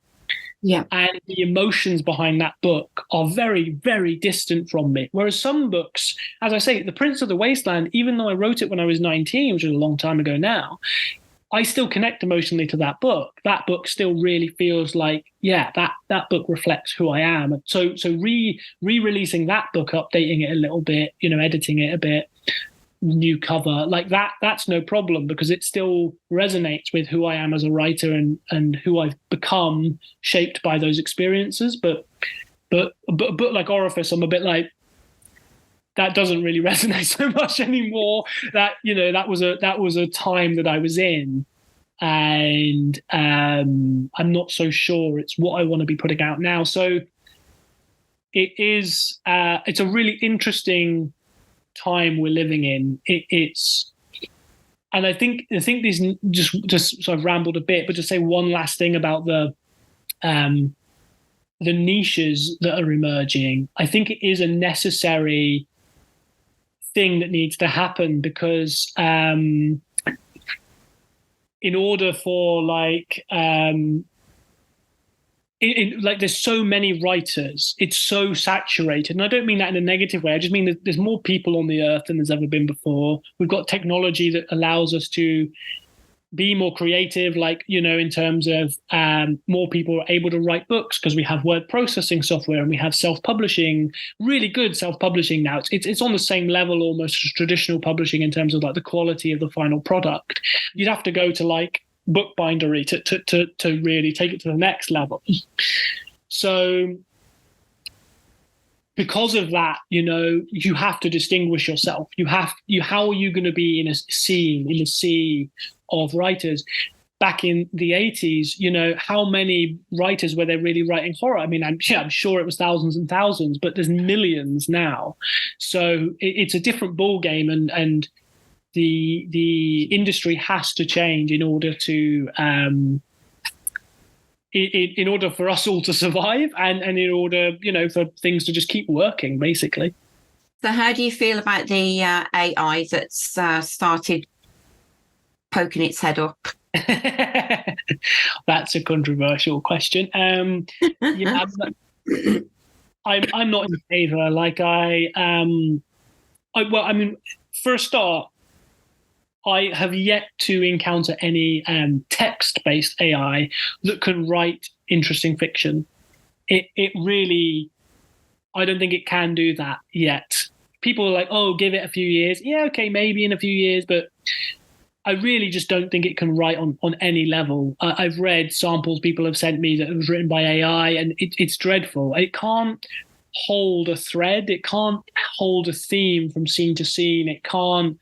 Yeah. And the emotions behind that book are very, very distant from me. Whereas some books, as I say, The Prince of the Wasteland, even though I wrote it when I was 19, which is a long time ago now, I still connect emotionally to that book. That book still really feels like, yeah, that book reflects who I am. So re-releasing that book, updating it a little bit, editing it a bit, new cover like that's no problem, because it still resonates with who I am as a writer and who I've become, shaped by those experiences. But like Orifice, I'm a bit like, that doesn't really resonate so much anymore. That that was a time that I was in, and I'm not so sure it's what I want to be putting out now. So it's a really interesting time we're living in. And I think these, just sort of rambled a bit, but to say one last thing about the niches that are emerging, I think it is a necessary thing that needs to happen, because in order for there's so many writers, it's so saturated. And I don't mean that in a negative way. I just mean that there's more people on the earth than there's ever been before. We've got technology that allows us to be more creative, in terms of more people are able to write books because we have word processing software, and we have self-publishing, really good self-publishing now. It's on the same level almost as traditional publishing in terms of the quality of the final product. You'd have to go to bookbindery to really take it to the next level. So because of that, you have to distinguish yourself. How are you going to be in a sea of writers? Back in the 80s, how many writers were there really writing horror? I mean, I'm sure it was thousands and thousands, but there's millions now. So it's a different ball game, and the industry has to change in order to in order for us all to survive, and in order for things to just keep working, basically. So how do you feel about the AI that's started poking its head up? That's a controversial question. I'm not in favor. For a start, I have yet to encounter any text-based AI that can write interesting fiction. It really, I don't think it can do that yet. People are like, oh, give it a few years. Yeah, okay, maybe in a few years, but I really just don't think it can write on any level. I've read samples people have sent me that was written by AI, and it's dreadful. It can't hold a thread. It can't hold a theme from scene to scene. It can't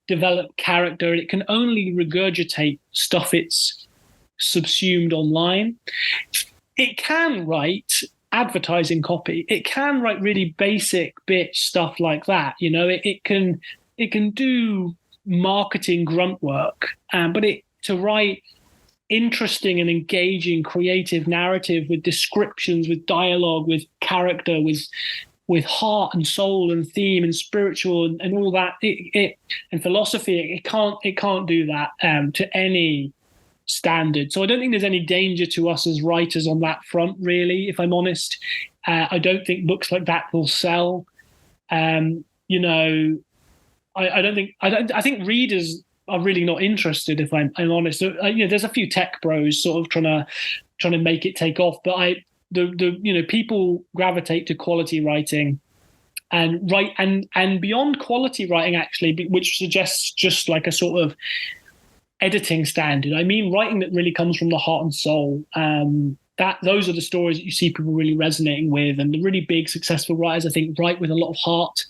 develop character. It can only regurgitate stuff it's subsumed online. It can write advertising copy. It can write really basic bitch stuff like that. It can do marketing grunt work, but to write interesting and engaging creative narrative with descriptions, with dialogue, with character, with heart and soul and theme and spiritual and all that, and philosophy, it can't do that to any standard. So I don't think there's any danger to us as writers on that front, really, if I'm honest. I don't think books like that will sell. I think readers are really not interested, if I'm honest. So, there's a few tech bros sort of trying to make it take off, but people gravitate to quality writing and beyond quality writing, actually, which suggests just like a sort of editing standard. I mean, writing that really comes from the heart and soul. Those are the stories that you see people really resonating with, and the really big successful writers, I think, write with a lot of heart.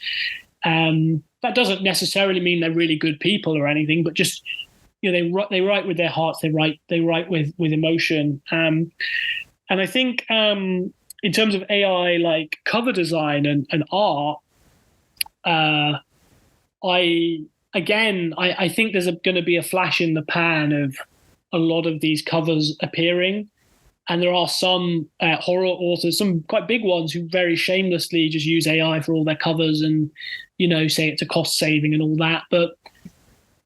That doesn't necessarily mean they're really good people or anything, but just they write with their hearts. They write with emotion. And I think in terms of AI, like cover design and art, I think there's going to be a flash in the pan of a lot of these covers appearing. And there are some horror authors, some quite big ones, who very shamelessly just use AI for all their covers and, say it's a cost saving and all that. But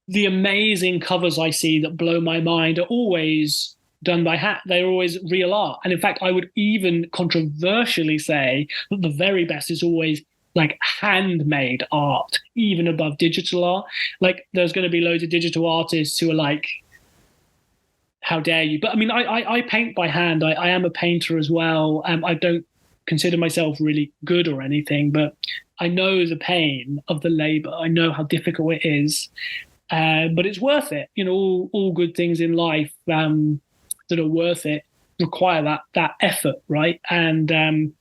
the amazing covers I see that blow my mind are always done by hand. They're always real art. And in fact, I would even controversially say that the very best is always like handmade art, even above digital art. Like there's going to be loads of digital artists who are like, how dare you? But I mean, I paint by hand. I am a painter as well. I don't consider myself really good or anything, but I know the pain of the labor. I know how difficult it is, but it's worth it. All good things in life that are worth it require that effort, right? And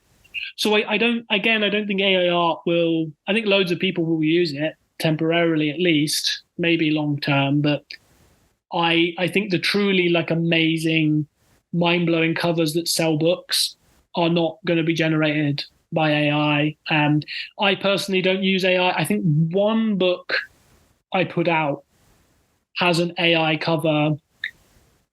so I don't think AI art will. I think loads of people will use it temporarily, at least, maybe long term, but I think the truly like amazing, mind-blowing covers that sell books are not going to be generated by AI. And I personally don't use AI. I think one book I put out has an AI cover,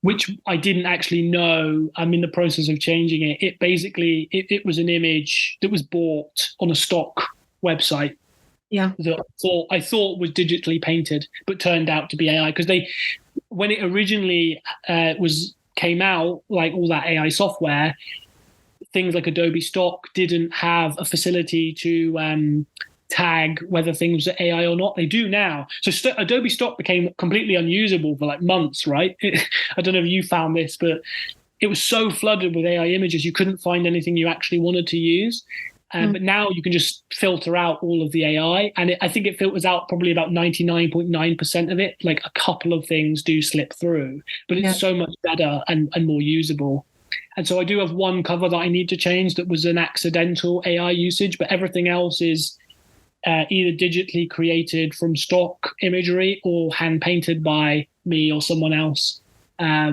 which I didn't actually know. I'm in the process of changing it. It basically, it was an image that was bought on a stock website. Yeah. That I thought was digitally painted, but turned out to be AI, because when it originally came out, like all that AI software, things like Adobe Stock didn't have a facility to tag whether things are AI or not. They do now. So Adobe Stock became completely unusable for like months, right? I don't know if you found this, but it was so flooded with AI images, you couldn't find anything you actually wanted to use. But now you can just filter out all of the AI. And I think it filters out probably about 99.9% of it. Like a couple of things do slip through, but it's so much better and more usable. And so I do have one cover that I need to change that was an accidental AI usage, but everything else is either digitally created from stock imagery or hand painted by me or someone else. I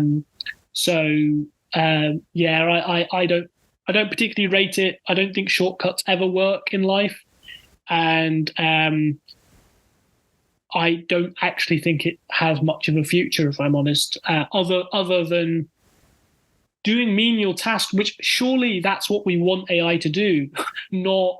don't particularly rate it. I don't think shortcuts ever work in life. And I don't actually think it has much of a future, if I'm honest, other than doing menial tasks, which surely that's what we want AI to do, not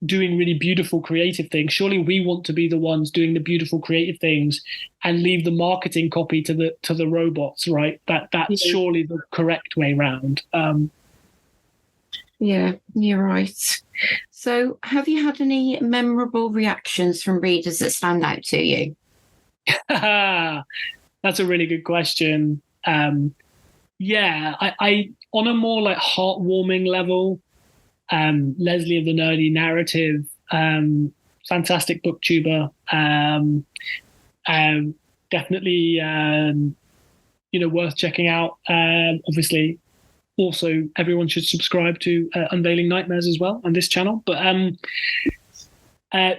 doing really beautiful creative things. Surely we want to be the ones doing the beautiful creative things and leave the marketing copy to the robots, right? That's surely the correct way round. Yeah, you're right. So have you had any memorable reactions from readers that stand out to you? That's a really good question. I on a more like heartwarming level, Leslie of the Nerdy Narrative, fantastic booktuber, definitely worth checking out. Obviously, also everyone should subscribe to Unveiling Nightmares as well on this channel. But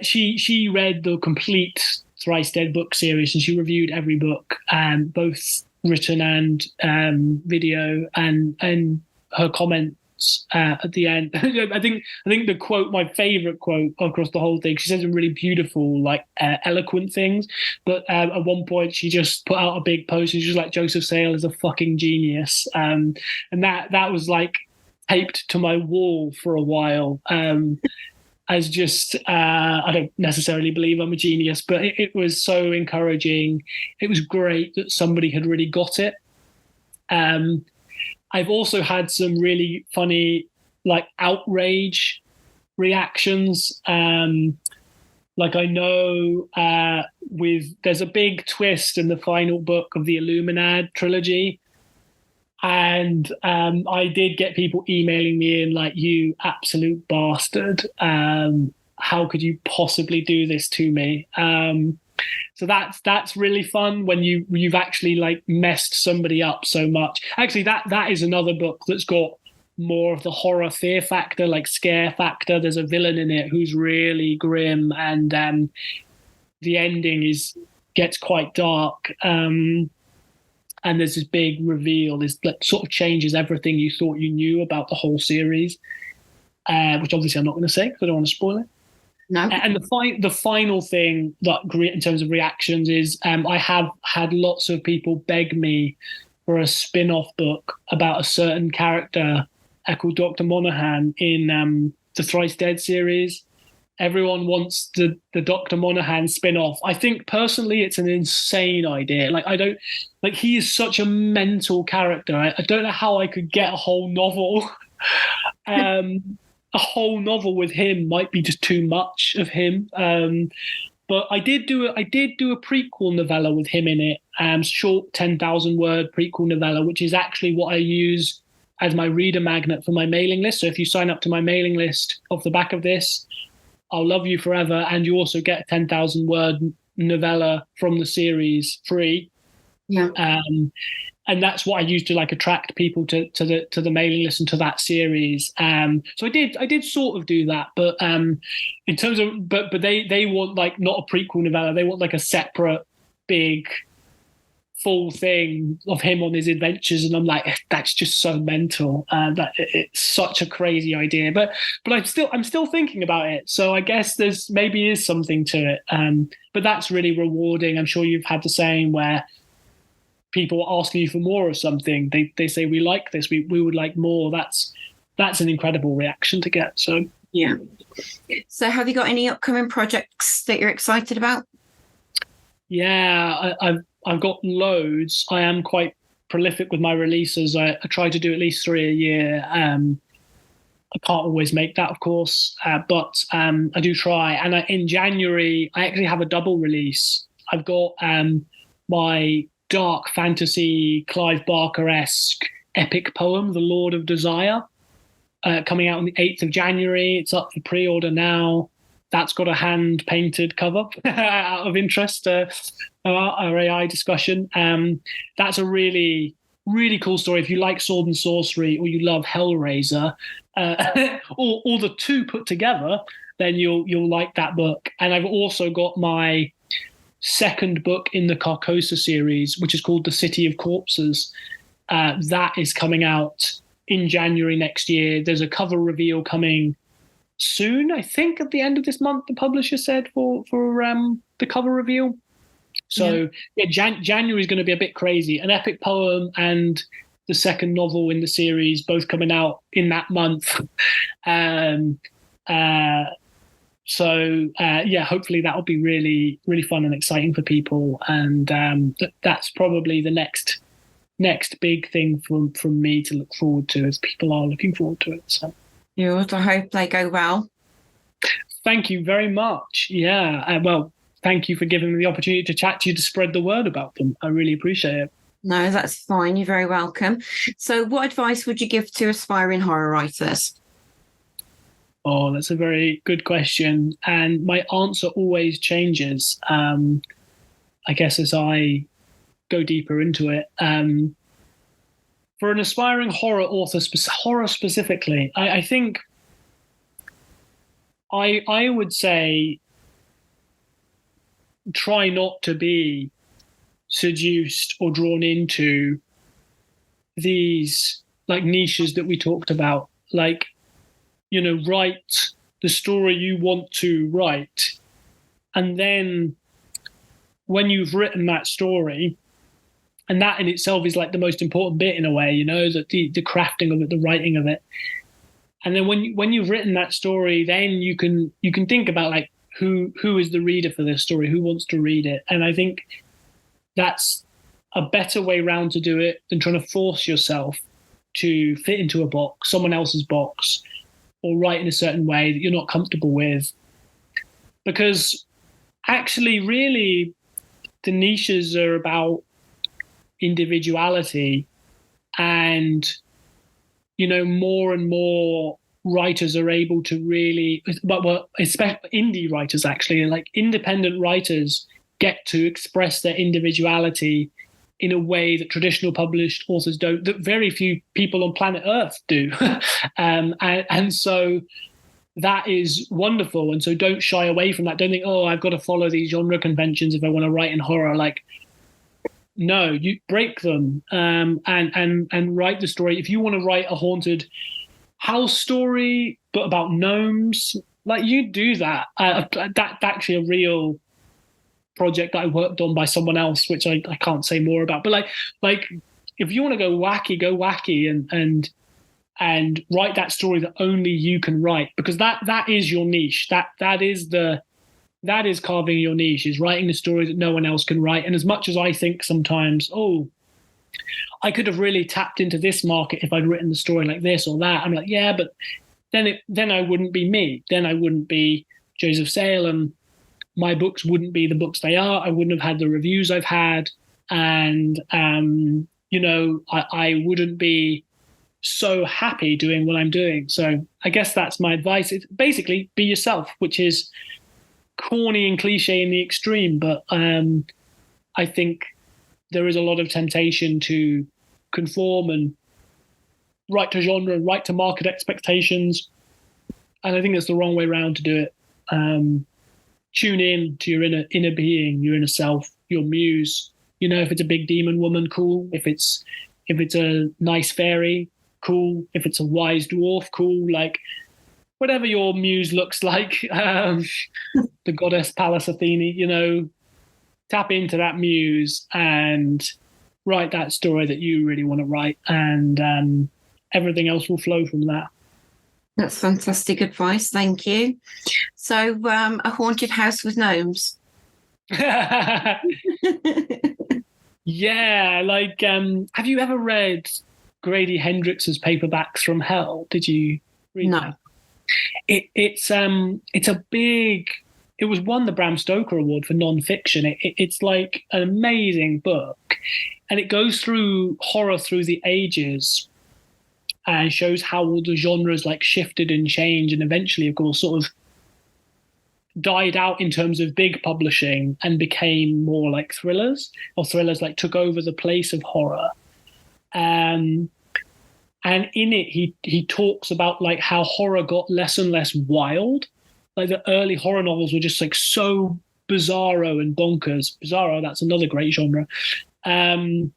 she read the complete Thrice Dead book series, and she reviewed every book, both written and video, and her comments at the end. I think the quote, my favorite quote across the whole thing, she says some really beautiful, like eloquent things, but at one point she just put out a big post and she was like, Joseph Sale is a fucking genius, and that was like taped to my wall for a while, as just I don't necessarily believe I'm a genius, but it was so encouraging. It was great that somebody had really got it. I've also had some really funny, like, outrage reactions. Like I know there's a big twist in the final book of the Illuminad trilogy. And I did get people emailing me in like, you absolute bastard. How could you possibly do this to me? So that's really fun when you've actually like messed somebody up so much. Actually, that is another book that's got more of the horror fear factor, like scare factor. There's a villain in it who's really grim, and the ending gets quite dark. And there's this big reveal. This like, sort of changes everything you thought you knew about the whole series, which obviously I'm not going to say because I don't want to spoil it. No. And the final thing that in terms of reactions is I have had lots of people beg me for a spin-off book about a certain character called Dr. Monaghan in the Thrice Dead series. Everyone wants the Dr. Monaghan spin-off. I think personally it's an insane idea. Like he is such a mental character. I don't know how I could get a whole novel. A whole novel with him might be just too much of him. But I did do a prequel novella with him in it, short 10,000 word prequel novella, which is actually what I use as my reader magnet for my mailing list. So if you sign up to my mailing list off the back of this, I'll love you forever, and you also get a 10,000 word novella from the series free. Yeah. And that's what I used to like attract people to the mailing list and to that series. So I did sort of do that, but in terms of but they want like not a prequel novella, they want like a separate big full thing of him on his adventures, and I'm like, that's just so mental. That it's such a crazy idea, but I'm still thinking about it. So I guess there's maybe is something to it. But that's really rewarding. I'm sure you've had the same where people are asking you for more of something. They say, we like this, we would like more. That's an incredible reaction to get. So yeah. So have you got any upcoming projects that you're excited about? Yeah, I've got loads. I am quite prolific with my releases. I try to do at least 3 a year. I can't always make that, of course, but I do try. And in January, I actually have a double release. I've got my dark fantasy, Clive Barker-esque epic poem, The Lord of Desire, coming out on the 8th of January. It's up for pre-order now. That's got a hand-painted cover out of interest, our AI discussion. That's a really, really cool story. If you like sword and sorcery or you love Hellraiser, or the two put together, then you'll like that book. And I've also got my second book in the Carcosa series, which is called The City of Corpses. That is coming out in January next year. There's a cover reveal coming soon, I think at the end of this month, the publisher said for the cover reveal. So January is going to be a bit crazy. An epic poem and the second novel in the series both coming out in that month. Hopefully that'll be really, really fun and exciting for people. And that's probably the next big thing from me to look forward to, as people are looking forward to it. So. Yours, I hope they go well. Thank you very much. Yeah. Thank you for giving me the opportunity to chat to you, to spread the word about them. I really appreciate it. No, that's fine. You're very welcome. So what advice would you give to aspiring horror writers? Oh, that's a very good question. And my answer always changes, I guess, as I go deeper into it. For an aspiring horror author, horror specifically, I think I would say try not to be seduced or drawn into these like niches that we talked about. Like, write the story you want to write. And then when you've written that story, and that in itself is like the most important bit in a way, that the crafting of it, the writing of it. And then when you've written that story, then you can think about like who is the reader for this story, who wants to read it. And I think that's a better way round to do it than trying to force yourself to fit into a box, someone else's box, or write in a certain way that you're not comfortable with. Because actually, really, the niches are about individuality, and more and more writers are able to really, but especially indie writers, actually, like independent writers, get to express their individuality in a way that traditional published authors don't, that very few people on planet Earth do. And so that is wonderful. And so don't shy away from that. Don't think, oh, I've got to follow these genre conventions if I want to write in horror. Like, no, you break them, and write the story. If you want to write a haunted house story, but about gnomes, like, you do that. That's actually a real project that I worked on by someone else, which I can't say more about. But like if you want to go wacky and write that story that only you can write, because that is your niche. That is carving your niche, is writing the story that no one else can write. And as much as I think sometimes, oh, I could have really tapped into this market if I'd written the story like this or that, I'm like, yeah, but then I wouldn't be me. Then I wouldn't be Joseph Salem. My books wouldn't be the books they are. I wouldn't have had the reviews I've had. And, I wouldn't be so happy doing what I'm doing. So I guess that's my advice. It's basically be yourself, which is corny and cliche in the extreme. But I think there is a lot of temptation to conform and write to genre and write to market expectations. And I think it's the wrong way around to do it. Tune in to your inner being, your inner self, your muse. If it's a big demon woman, cool. If it's a nice fairy, cool. If it's a wise dwarf, cool. Like, whatever your muse looks like, the goddess Pallas Athene, tap into that muse and write that story that you really want to write, and everything else will flow from that. That's fantastic advice. Thank you. So, a haunted house with gnomes. Yeah, like, have you ever read Grady Hendrix's Paperbacks from Hell? Did you read that? It was won the Bram Stoker Award for nonfiction. It's like an amazing book, and it goes through horror through the ages and shows how all the genres like shifted and changed, and eventually, of course, sort of died out in terms of big publishing and became more like thrillers, or thrillers like took over the place of horror. And in it, he talks about like how horror got less and less wild. Like, the early horror novels were just like so bizarro and bonkers. Bizarro, that's another great genre. And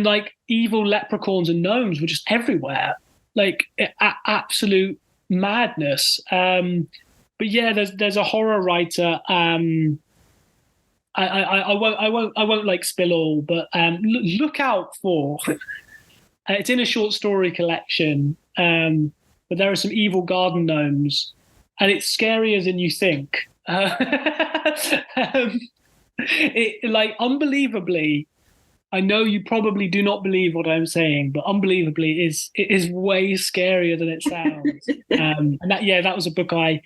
like evil leprechauns and gnomes were just everywhere, like absolute madness. But yeah, there's a horror writer. I won't like spill all, but look out for. It's in a short story collection, but there are some evil garden gnomes, and it's scarier than you think. Like, unbelievably, I know you probably do not believe what I'm saying, but unbelievably, it is way scarier than it sounds. And that was a book I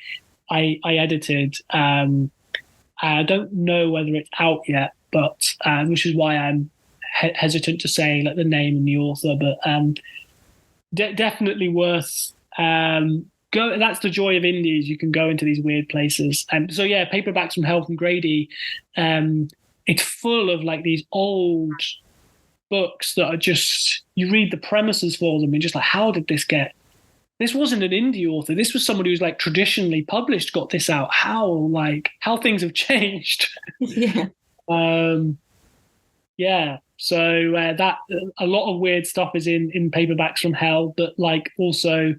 edited. I don't know whether it's out yet, but which is why I'm hesitant to say like the name and the author. But definitely worth go. That's the joy of indies. You can go into these weird places. So yeah, Paperbacks from Hell from Grady. It's full of like these old books that are just, you read the premises for them and just like, how did this get? This wasn't an indie author. This was somebody who's like traditionally published, got this out. How things have changed. Yeah. Yeah. So that a lot of weird stuff is in Paperbacks from Hell, but like also,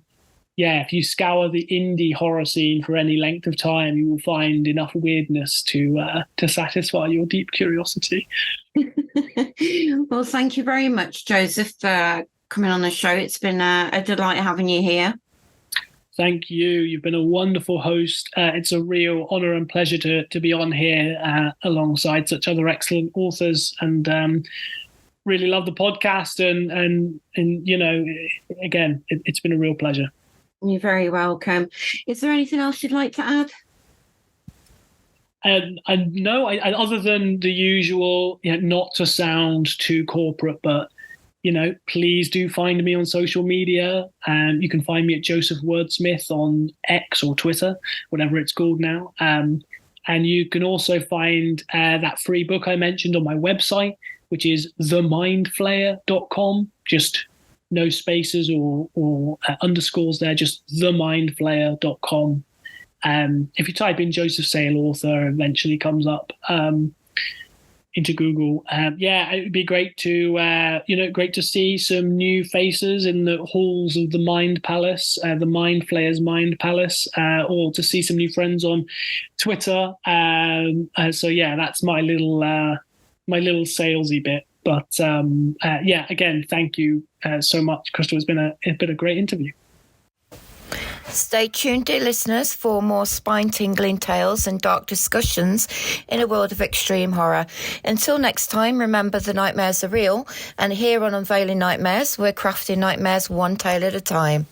yeah, if you scour the indie horror scene for any length of time, you will find enough weirdness to satisfy your deep curiosity. Well, thank you very much, Joseph, for coming on the show. It's been a delight having you here. Thank you. You've been a wonderful host. It's a real honor and pleasure to be on here alongside such other excellent authors, and really love the podcast. And you know, again, it's been a real pleasure. You're very welcome. Is there anything else you'd like to add? No, other than the usual, not to sound too corporate, but please do find me on social media. You can find me at Joseph Wordsmith on X or Twitter, whatever it's called now. And you can also find that free book I mentioned on my website, which is themindflayer.com. Just no spaces or underscores there, just themindflayer.com. If you type in Joseph Sale author, eventually comes up into Google. It would be great to see some new faces in the halls of the Mind Palace, the Mind Flayers Mind Palace, or to see some new friends on Twitter. That's my little salesy bit. But again, thank you so much, Crystal. It's been a great interview. Stay tuned, dear listeners, for more spine-tingling tales and dark discussions in a world of extreme horror. Until next time, remember the nightmares are real, and here on Unveiling Nightmares, we're crafting nightmares one tale at a time.